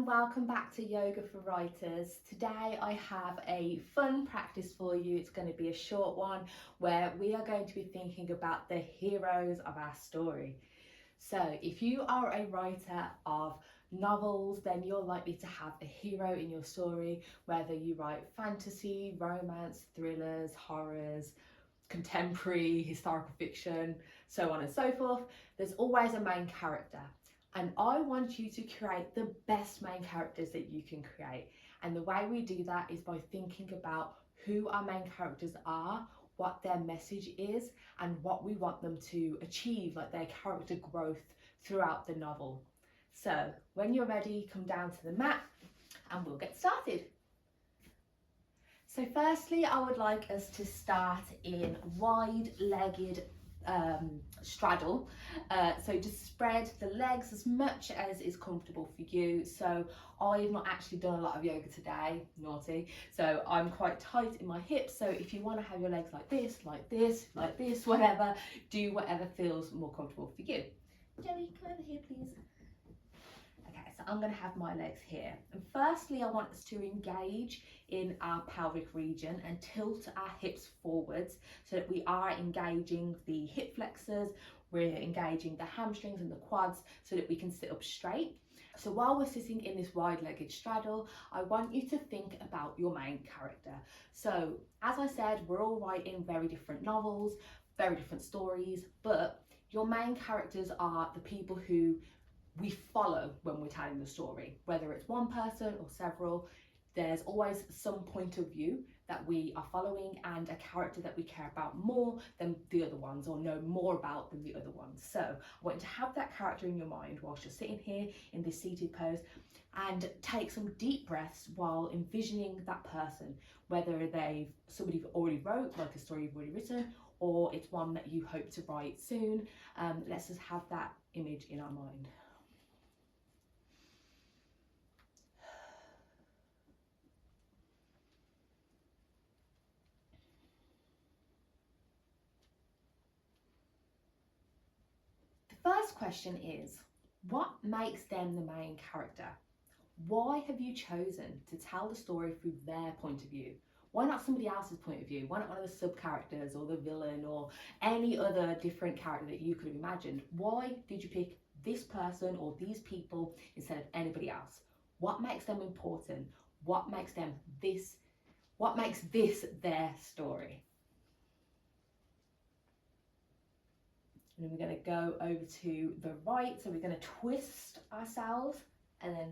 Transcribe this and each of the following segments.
welcome back to Yoga for Writers. Today I have a fun practice for you. It's going to be a short one where we are going to be thinking about the heroes of our story. So if you are a writer of novels, then you're likely to have a hero in your story, whether you write fantasy, romance, thrillers, horrors, contemporary, historical fiction, so on and so forth. There's always a main character. And I want you to create the best main characters that you can create. And the way we do that is by thinking about who our main characters are, what their message is, and what we want them to achieve, like their character growth throughout the novel. So when you're ready, come down to the mat and we'll get started. So firstly, I would like us to start in wide-legged straddle. So just spread the legs as much as is comfortable for you. So I've not actually done a lot of yoga today, naughty, so I'm quite tight in my hips. So if you want to have your legs like this, like this, like this, whatever, do whatever feels more comfortable for you. Joey, come over here please. Okay, so I'm going to have my legs here, and firstly I want us to engage in our pelvic region and tilt our hips forwards so that we are engaging the hip flexors, we're engaging the hamstrings and the quads so that we can sit up straight. So while we're sitting in this wide-legged straddle, I want you to think about your main character. So as I said, we're all writing very different novels, very different stories, but your main characters are the people who we follow when we're telling the story, whether it's one person or several. There's always some point of view that we are following and a character that we care about more than the other ones or know more about than the other ones. So I want you to have that character in your mind whilst you're sitting here in this seated pose, and take some deep breaths while envisioning that person, whether they've somebody you've already wrote, like a story you've already written, or it's one that you hope to write soon. Let's just have that image in our mind. First question is, what makes them the main character? Why have you chosen to tell the story through their point of view? Why not somebody else's point of view? Why not one of the sub-characters or the villain or any other different character that you could have imagined? Why did you pick this person or these people instead of anybody else? What makes them important? What makes them this? What makes this their story? And then we're going to go over to the right. So we're going to twist ourselves and then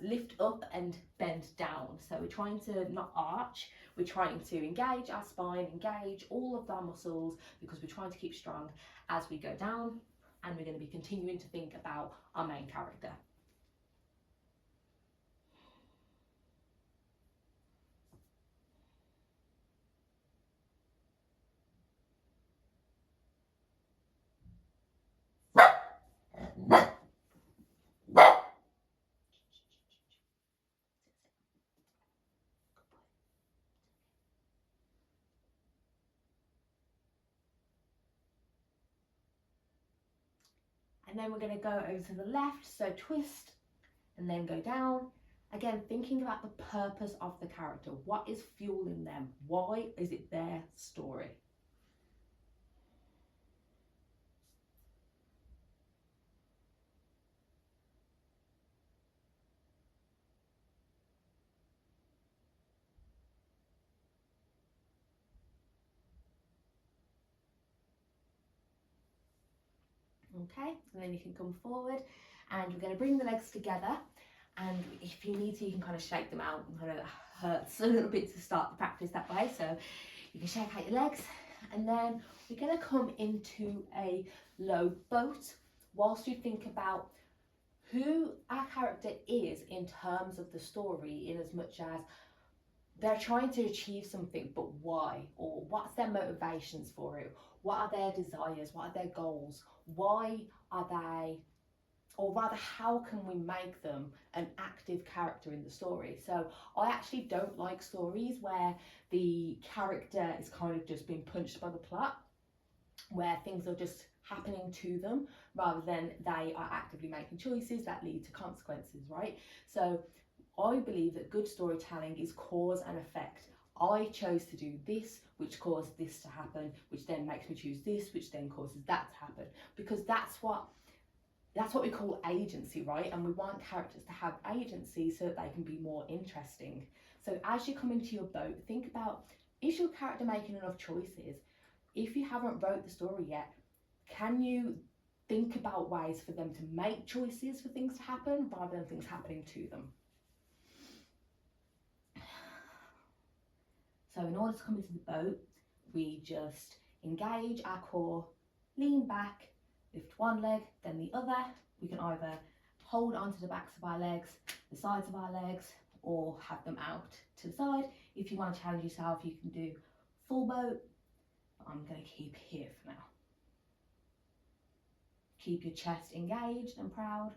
lift up and bend down. So we're trying to not arch, we're trying to engage our spine, engage all of our muscles, because we're trying to keep strong as we go down. And we're going to be continuing to think about our main character. And then we're going to go over to the left, so twist and then go down. Again, thinking about the purpose of the character. What is fueling them? Why is it their story? Okay, and then you can come forward and we're going to bring the legs together, and if you need to you can kind of shake them out. I know that hurts a little bit to start the practice that way, so you can shake out your legs, and then we're going to come into a low boat whilst we think about who our character is in terms of the story, in as much as they're trying to achieve something, but why? Or what's their motivations for it? What are their desires? What are their goals? Why are they, or rather, how can we make them an active character in the story? So I actually don't like stories where the character is kind of just being punched by the plot, where things are just happening to them rather than they are actively making choices that lead to consequences, right? So I believe that good storytelling is cause and effect. I chose to do this, which caused this to happen, which then makes me choose this, which then causes that to happen, because that's what we call agency, right? And we want characters to have agency so that they can be more interesting. So as you come into your boat, think about, is your character making enough choices? If you haven't wrote the story yet, can you think about ways for them to make choices for things to happen rather than things happening to them? So in order to come into the boat, we just engage our core, lean back, lift one leg, then the other. We can either hold onto the backs of our legs, the sides of our legs, or have them out to the side. If you want to challenge yourself, you can do full boat. I'm going to keep here for now. Keep your chest engaged and proud.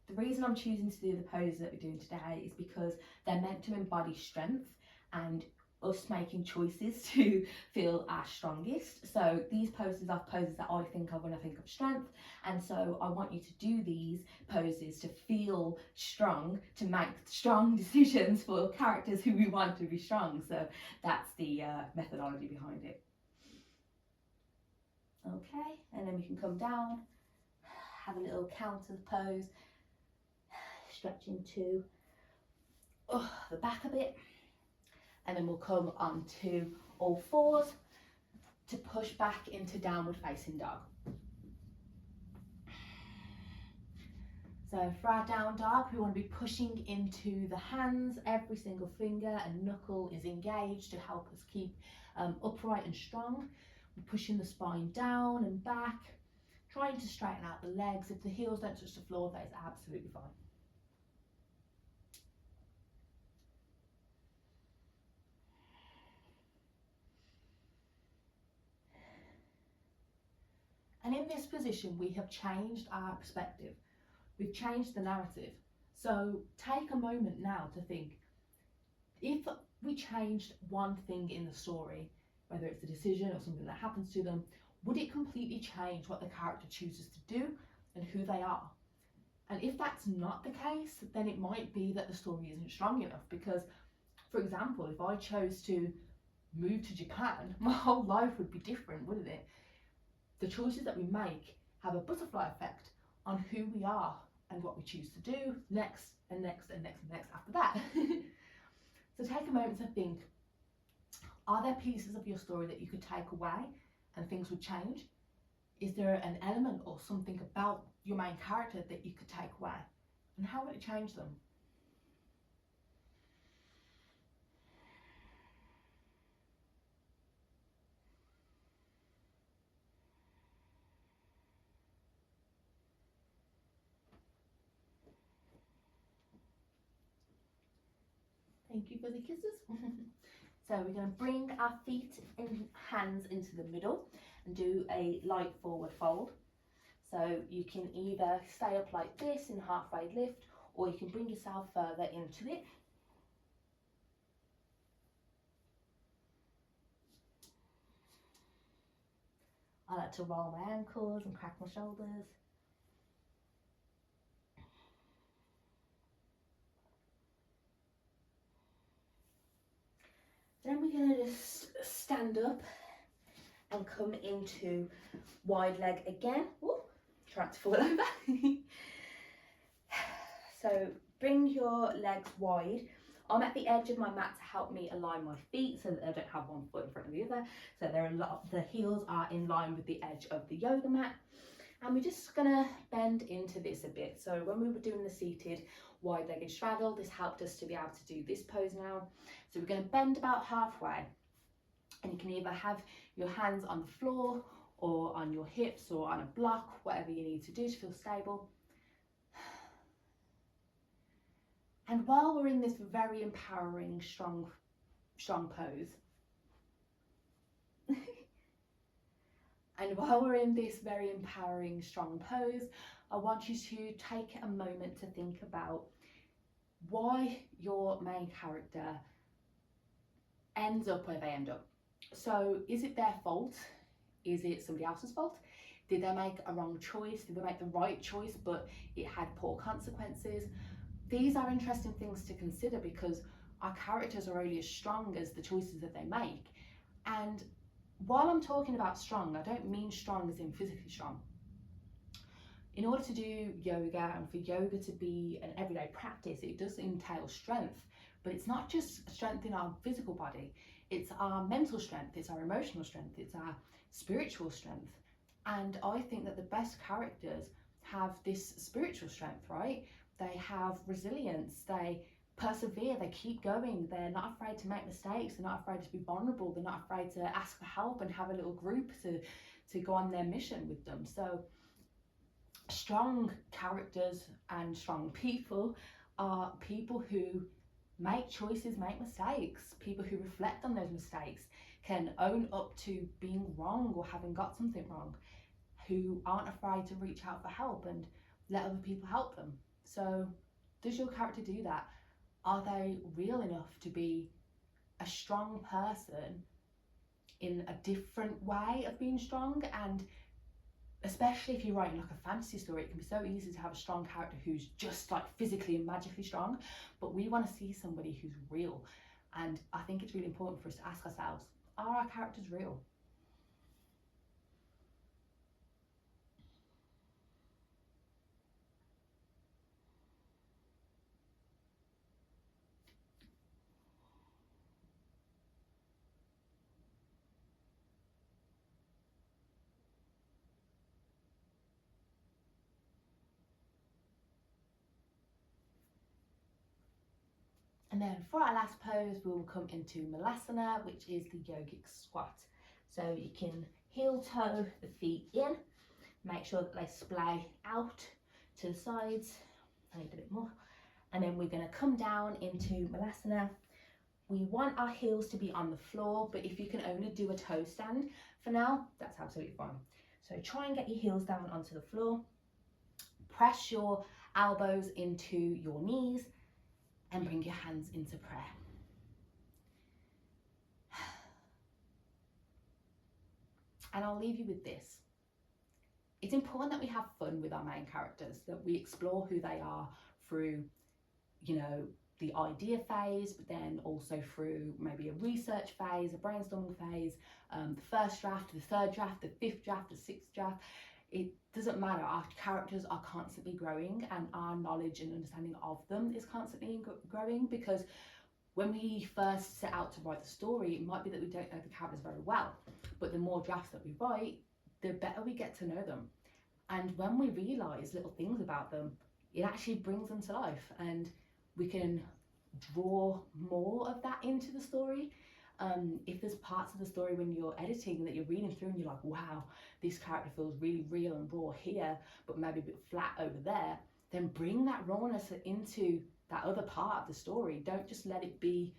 The reason I'm choosing to do the poses that we're doing today is because they're meant to embody strength and us making choices to feel our strongest. So these poses are poses that I think of when I think of strength, and so I want you to do these poses to feel strong, to make strong decisions for characters who we want to be strong. So that's the methodology behind it. Okay, and then we can come down, have a little counter pose, stretching to the back a bit, and then we'll come onto all fours to push back into downward facing dog. So for our down dog, we want to be pushing into the hands. Every single finger and knuckle is engaged to help us keep upright and strong. We're pushing the spine down and back, trying to straighten out the legs. If the heels don't touch the floor, that is absolutely fine. And in this position, we have changed our perspective. We've changed the narrative. So take a moment now to think, if we changed one thing in the story, whether it's a decision or something that happens to them, would it completely change what the character chooses to do and who they are? And if that's not the case, then it might be that the story isn't strong enough. Because, for example, if I chose to move to Japan, my whole life would be different, wouldn't it? The choices that we make have a butterfly effect on who we are and what we choose to do next and next and next and next after that. So take a moment to think, are there pieces of your story that you could take away and things would change? Is there an element or something about your main character that you could take away? And how would it change them? Thank you for the kisses. So we're going to bring our feet and hands into the middle and do a light forward fold. So you can either stay up like this in halfway lift, or you can bring yourself further into it. I like to roll my ankles and crack my shoulders. Then we're going to just stand up and come into wide leg again. Ooh, trying to fall over. So bring your legs wide. I'm at the edge of my mat to help me align my feet so that I don't have one foot in front of the other. So the heels are in line with the edge of the yoga mat. And we're just gonna bend into this a bit. So when we were doing the seated wide-legged straddle, this helped us to be able to do this pose now. So we're gonna bend about halfway, and you can either have your hands on the floor or on your hips or on a block, whatever you need to do to feel stable. And while we're in this very empowering, strong pose, and while we're in this very empowering, strong pose, I want you to take a moment to think about why your main character ends up where they end up. So is it their fault? Is it somebody else's fault? Did they make a wrong choice? Did they make the right choice but it had poor consequences? These are interesting things to consider because our characters are only as strong as the choices that they make. And while I'm talking about strong, I don't mean strong as in physically strong. In order to do yoga and for yoga to be an everyday practice, it does entail strength, but it's not just strength in our physical body, it's our mental strength, it's our emotional strength, it's our spiritual strength. And I think that the best characters have this spiritual strength, right? They have resilience, they persevere, they keep going, they're not afraid to make mistakes, they're not afraid to be vulnerable, they're not afraid to ask for help and have a little group to go on their mission with them. So strong characters and strong people are people who make choices, make mistakes, people who reflect on those mistakes, can own up to being wrong or having got something wrong, who aren't afraid to reach out for help and let other people help them. So does your character do that? Are they real enough to be a strong person in a different way of being strong? And especially if you're writing like a fantasy story, it can be so easy to have a strong character who's just like physically and magically strong, but we want to see somebody who's real. And I think it's really important for us to ask ourselves, are our characters real? And then for our last pose, we will come into Malasana, which is the yogic squat. So you can heel toe the feet in, make sure that they splay out to the sides. I need a bit more. And then we're going to come down into Malasana. We want our heels to be on the floor, but if you can only do a toe stand for now, that's absolutely fine. So try and get your heels down onto the floor. Press your elbows into your knees and bring your hands into prayer. And I'll leave you with this. It's important that we have fun with our main characters, that we explore who they are through, the idea phase, but then also through maybe a research phase, a brainstorming phase, the first draft, the third draft, the fifth draft, the sixth draft. It doesn't matter. Our characters are constantly growing and our knowledge and understanding of them is constantly growing, because when we first set out to write the story, it might be that we don't know the characters very well, but the more drafts that we write, the better we get to know them. And when we realise little things about them, it actually brings them to life, and we can draw more of that into the story. If there's parts of the story when you're editing that you're reading through and you're like, wow, this character feels really real and raw here, but maybe a bit flat over there, then bring that rawness into that other part of the story. Don't just let it be,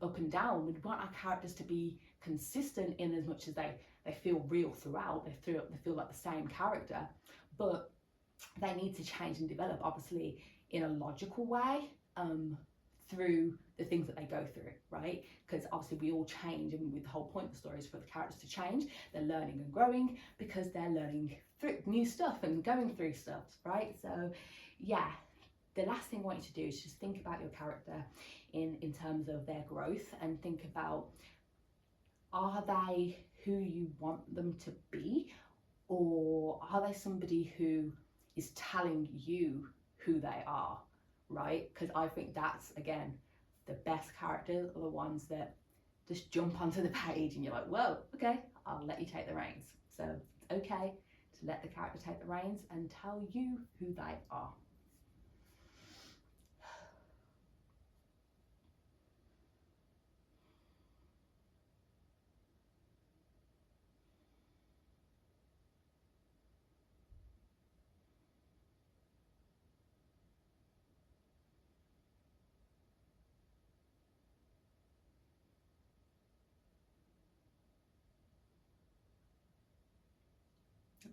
up and down. We want our characters to be consistent in as much as they feel real throughout. They feel like the same character, but they need to change and develop, obviously, in a logical way, through the things that they go through, right? Because obviously we all change, and the whole point of the story is for the characters to change. They're learning and growing because they're learning through new stuff and going through stuff, right? So yeah, the last thing I want you to do is just think about your character in terms of their growth, and think about, are they who you want them to be, or are they somebody who is telling you who they are, right? Because I think that's, again, the best characters are the ones that just jump onto the page and you're like, whoa, okay, I'll let you take the reins. So it's okay to let the character take the reins and tell you who they are.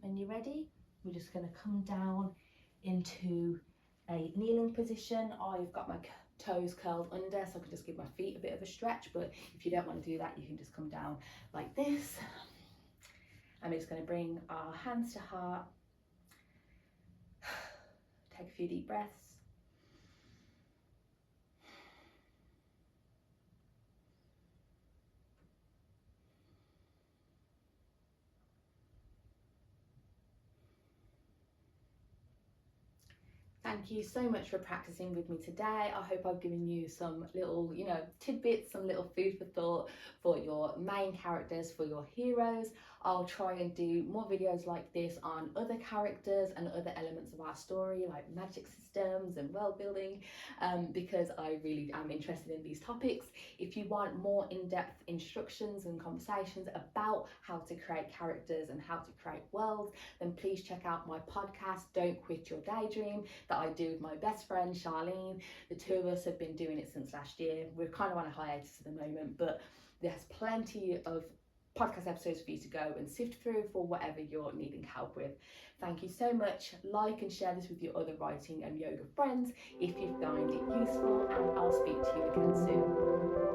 When you're ready, we're just going to come down into a kneeling position. I've got my toes curled under so I can just give my feet a bit of a stretch, but if you don't want to do that, you can just come down like this. I'm just going to bring our hands to heart. Take a few deep breaths. Thank you so much for practicing with me today. I hope I've given you some little, tidbits, some little food for thought for your main characters, for your heroes. I'll try and do more videos like this on other characters and other elements of our story, like magic systems and world building, because I really am interested in these topics. If you want more in-depth instructions and conversations about how to create characters and how to create worlds, then please check out my podcast, Don't Quit Your Daydream, that I do with my best friend Charlene. The two of us have been doing it since last year. We're kind of on a hiatus at the moment, but there's plenty of podcast episodes for you to go and sift through for whatever you're needing help with. Thank you so much. Like and share this with your other writing and yoga friends if you find it useful, and I'll speak to you again soon.